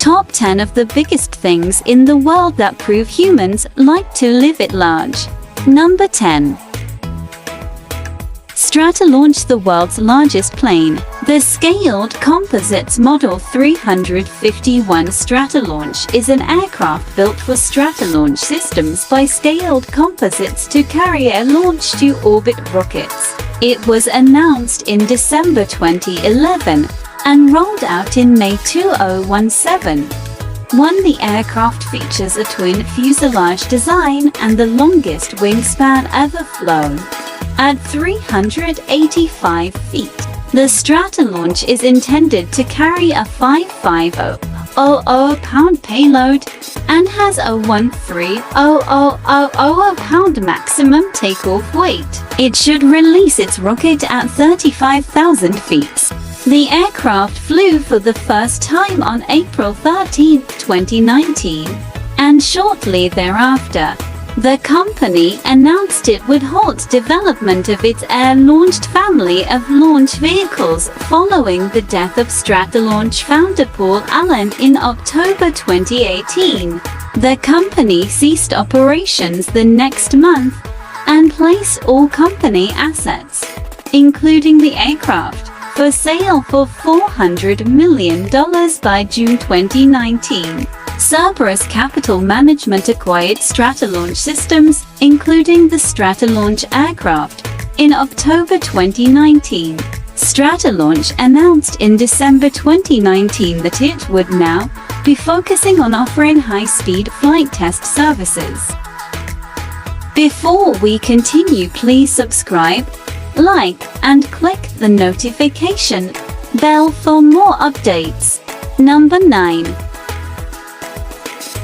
Top 10 of the biggest things in the world that prove humans like to live at large. Number 10. Stratolaunch, the world's largest plane. The Scaled Composites Model 351 Stratolaunch is an aircraft built for Stratolaunch systems by Scaled Composites to carry a launch-to-orbit rockets. It was announced in December 2011 and rolled out in May 2017. The aircraft features a twin fuselage design and the longest wingspan ever flown. At 385 feet, the Stratolaunch is intended to carry a 550,000-pound payload and has a 13,000-pound maximum takeoff weight. It should release its rocket at 35,000 feet. The aircraft flew for the first time on April 13, 2019, and shortly thereafter, the company announced it would halt development of its air-launched family of launch vehicles following the death of Stratolaunch founder Paul Allen in October 2018. The company ceased operations the next month and placed all company assets, including the aircraft, for sale for $400 million by June 2019. Cerberus Capital Management acquired Stratolaunch Systems, including the Stratolaunch aircraft, in October 2019. Stratolaunch announced in December 2019 that it would now be focusing on offering high-speed flight test services. Before we continue, please subscribe, like, and click the notification bell for more updates. Number 9.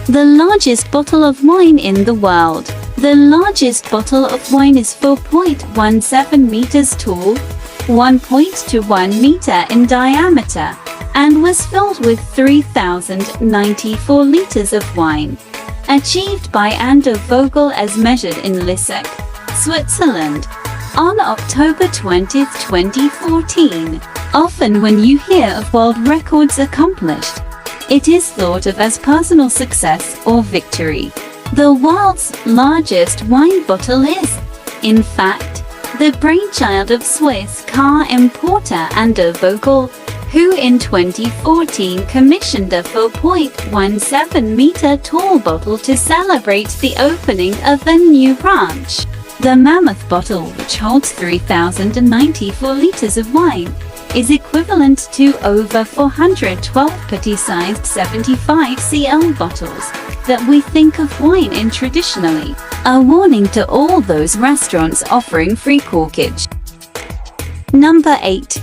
The largest bottle of wine in the world. The largest bottle of wine is 4.17 meters tall, 1.21 meter in diameter, and was filled with 3,094 liters of wine. Achieved by Ander Vogel as measured in Lissek, Switzerland, on October 20, 2014. Often when you hear of world records accomplished, it is thought of as personal success or victory. The world's largest wine bottle is, in fact, the brainchild of Swiss car importer Ander Vogel, who in 2014 commissioned a 4.17 meter tall bottle to celebrate the opening of a new branch. The mammoth bottle, which holds 3,094 liters of wine, is equivalent to over 412 petty-sized 75 cl bottles that we think of wine in traditionally. A warning to all those restaurants offering free corkage. Number 8.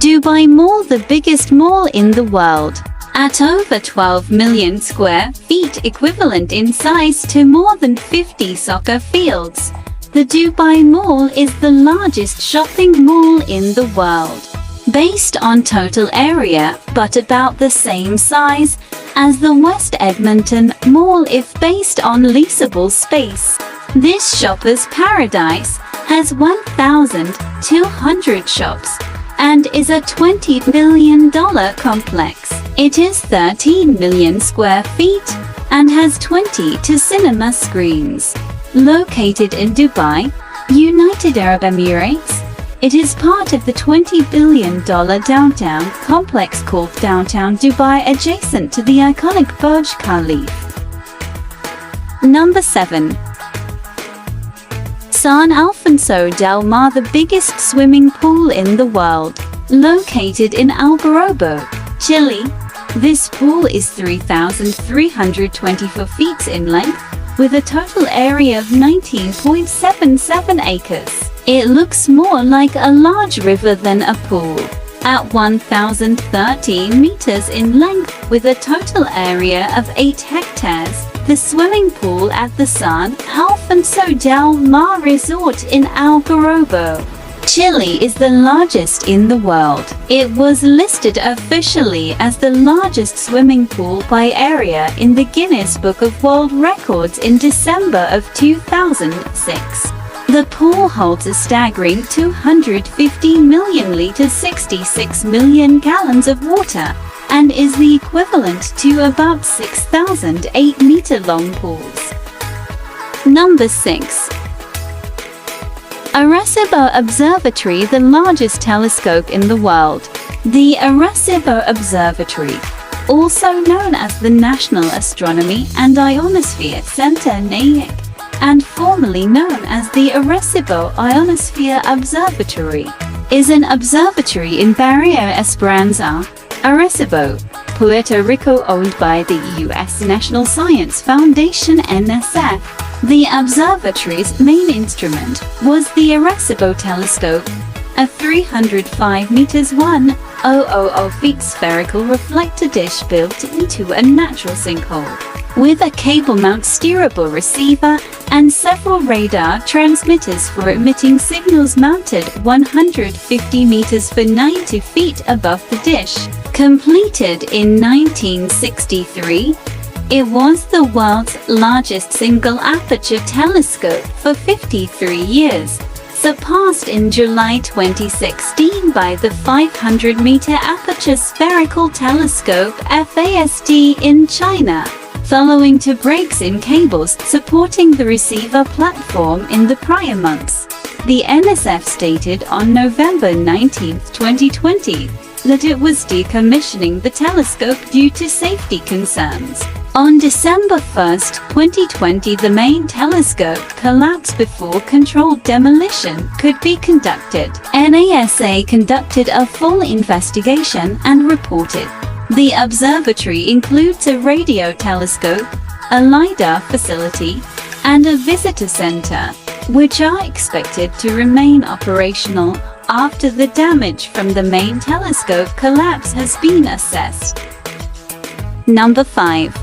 Dubai Mall, the biggest mall in the world. At over 12 million square feet, equivalent in size to more than 50 soccer fields, the Dubai Mall is the largest shopping mall in the world, based on total area, but about the same size as the West Edmonton Mall if based on leasable space. This shopper's paradise has 1,200 shops and is a $20 billion complex. It is 13 million square feet and has 22 cinema screens. Located in Dubai, United Arab Emirates, it is part of the $20 billion downtown complex called Downtown Dubai, adjacent to the iconic Burj Khalifa. Number 7. San Alfonso del Mar, the biggest swimming pool in the world. Located in Algarrobo, Chile, this pool is 3,324 feet in length, with a total area of 19.77 acres. It looks more like a large river than a pool. At 1,013 meters in length, with a total area of 8 hectares, the swimming pool at the San Alfonso del Mar Resort in Algarrobo, Chile is the largest in the world. It was listed officially as the largest swimming pool by area in the Guinness Book of World Records in December of 2006. The pool holds a staggering 250 million liters, 66 million gallons of water, and is the equivalent to about 6,008-meter long pools. Number 6. Arisabo Observatory, the largest telescope in the world. The Arisabo Observatory, also known as the National Astronomy and Ionosphere Center (NAIC), and formerly known as the Arisabo Ionosphere Observatory, is an observatory in Barrio Esperanza, Arisabo, Puerto Rico, owned by the U.S. National Science Foundation (NSF). The observatory's main instrument was the Arisabo telescope, a 305 meters (1,000 feet) spherical reflector dish built into a natural sinkhole, with a cable-mount steerable receiver and several radar transmitters for emitting signals mounted 150 meters for 90 feet above the dish. Completed in 1963, it was the world's largest single-aperture telescope for 53 years, surpassed in July 2016 by the 500-meter aperture spherical telescope FAST in China, following to breaks in cables supporting the receiver platform in the prior months. The NSF stated on November 19, 2020, that it was decommissioning the telescope due to safety concerns. On December 1, 2020, the main telescope collapsed before controlled demolition could be conducted. NASA conducted a full investigation and reported. The observatory includes a radio telescope, a LiDAR facility, and a visitor center, which are expected to remain operational after the damage from the main telescope collapse has been assessed. Number 5.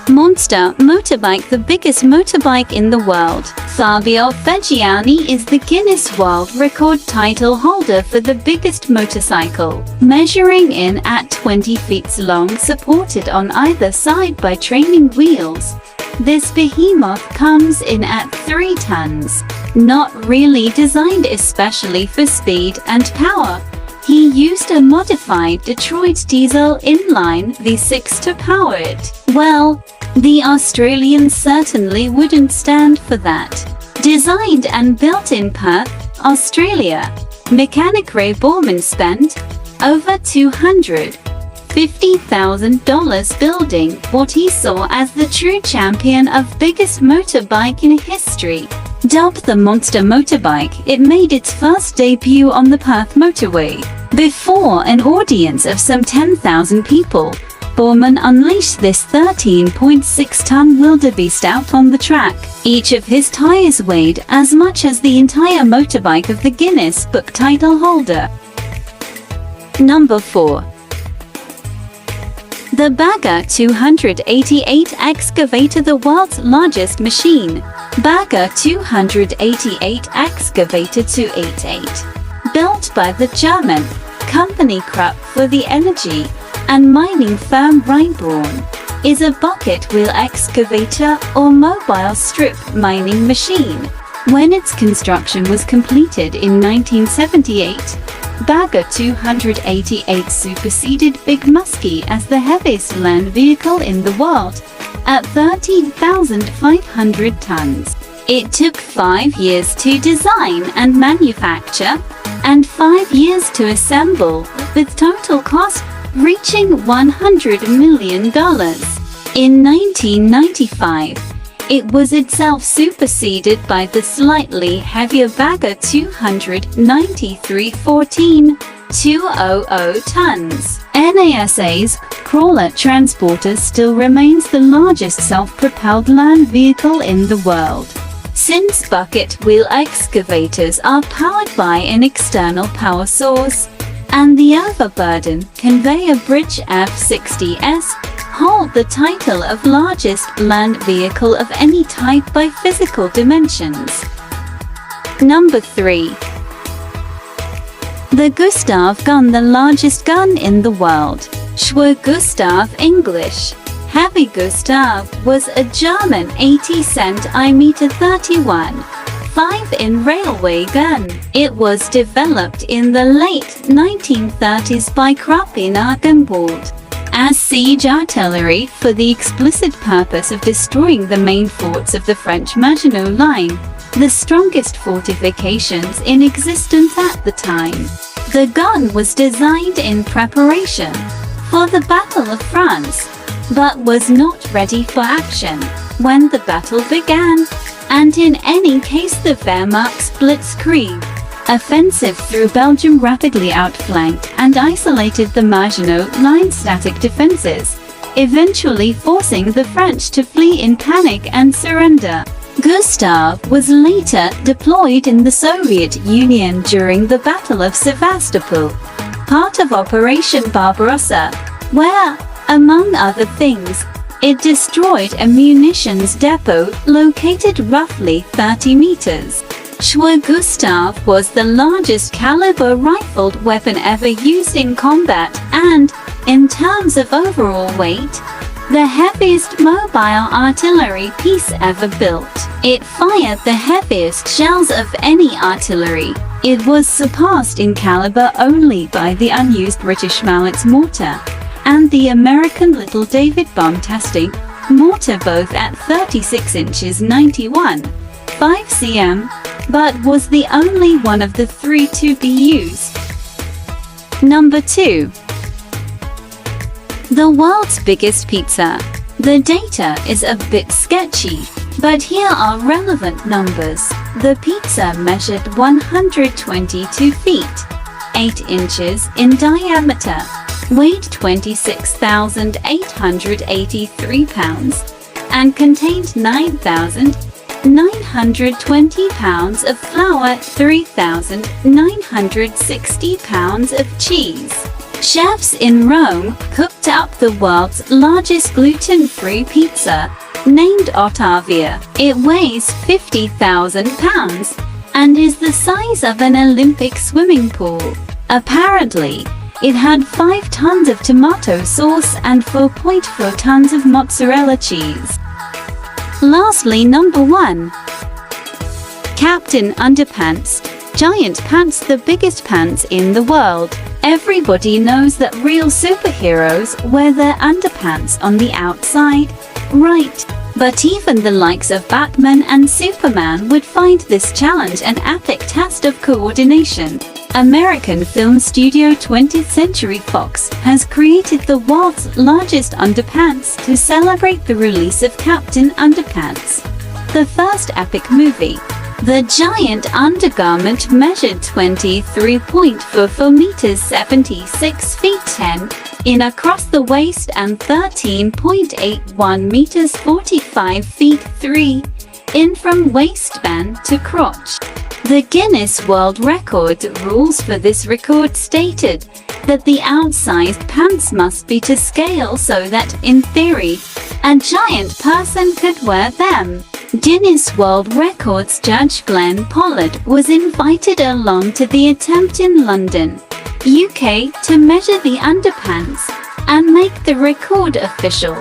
Monster Motorbike, the biggest motorbike in the world. Fabio Feggiani is the Guinness World Record title holder for the biggest motorcycle, measuring in at 20 feet long, supported on either side by training wheels. This behemoth comes in at 3 tons. Not really designed especially for speed and power, he used a modified Detroit diesel inline V6 to power it. Well, the Australians certainly wouldn't stand for that. Designed and built in Perth, Australia, mechanic Ray Borman spent over $250,000 building what he saw as the true champion of biggest motorbike in history. Dubbed the Monster Motorbike, it made its first debut on the Perth motorway. Before an audience of some 10,000 people, Borman unleashed this 13.6-ton wildebeest out on the track. Each of his tires weighed as much as the entire motorbike of the Guinness Book title holder. Number 4. The Bagger 288 Excavator, the world's largest machine. Bagger 288 Excavator 288, built by the German company Krupp for the energy and mining firm Rheinbraun, is a bucket wheel excavator or mobile strip mining machine. When its construction was completed in 1978, Bagger 288 superseded Big Muskie as the heaviest land vehicle in the world at 13,500 tons. It took 5 years to design and manufacture, and 5 years to assemble, with total cost reaching $100 million. In 1995, it was itself superseded by the slightly heavier Bagger 293 14,200 tons. NASA's crawler transporter still remains the largest self-propelled land vehicle in the world, since bucket wheel excavators are powered by an external power source, and the overburden conveyor bridge F-60s hold the title of largest land vehicle of any type by physical dimensions. Number 3. The Gustav Gun, the largest gun in the world. Schwer Gustav, English Heavy Gustav, was a German 80 cm 31 5 in railway gun. It was developed in the late 1930s by Krupin Archambault as siege artillery for the explicit purpose of destroying the main forts of the French Maginot Line, the strongest fortifications in existence at the time. The gun was designed in preparation for the Battle of France, but was not ready for action when the battle began, and in any case the Wehrmacht's blitzkrieg offensive through Belgium rapidly outflanked and isolated the Maginot Line static defenses, eventually forcing the French to flee in panic and surrender. Gustav was later deployed in the Soviet Union during the Battle of Sevastopol, part of Operation Barbarossa, where, among other things, it destroyed a munitions depot located roughly 30 meters. Schwer Gustav was the largest caliber rifled weapon ever used in combat and, in terms of overall weight, the heaviest mobile artillery piece ever built. It fired the heaviest shells of any artillery. It was surpassed in caliber only by the unused British Mallets mortar and the American Little David bomb-testing mortar, both at 36 inches 91.5 cm, but was the only one of the three to be used. Number 2. The world's biggest pizza. The data is a bit sketchy, but here are relevant numbers. The pizza measured 122 feet, 8 inches in diameter, weighed 26,883 pounds, and contained 9,920 pounds of flour, 3,960 pounds of cheese. Chefs in Rome cooked up the world's largest gluten-free pizza, named Ottavia. It weighs 50,000 pounds and is the size of an Olympic swimming pool. Apparently, it had 5 tons of tomato sauce and 4.4 tons of mozzarella cheese. Lastly, number 1. Captain Underpants Giant Pants, the biggest pants in the world. Everybody knows that real superheroes wear their underpants on the outside, right? But even the likes of Batman and Superman would find this challenge an epic test of coordination. American film studio 20th Century Fox has created the world's largest underpants to celebrate the release of Captain Underpants, the first epic movie. The giant undergarment measured 23.44 meters 76 feet 10 in across the waist and 13.81 meters 45 feet 3 in from waistband to crotch. The Guinness World Record rules for this record stated that the outsized pants must be to scale so that, in theory, a giant person could wear them. Guinness World Records judge Glenn Pollard was invited along to the attempt in London, UK, to measure the underpants and make the record official.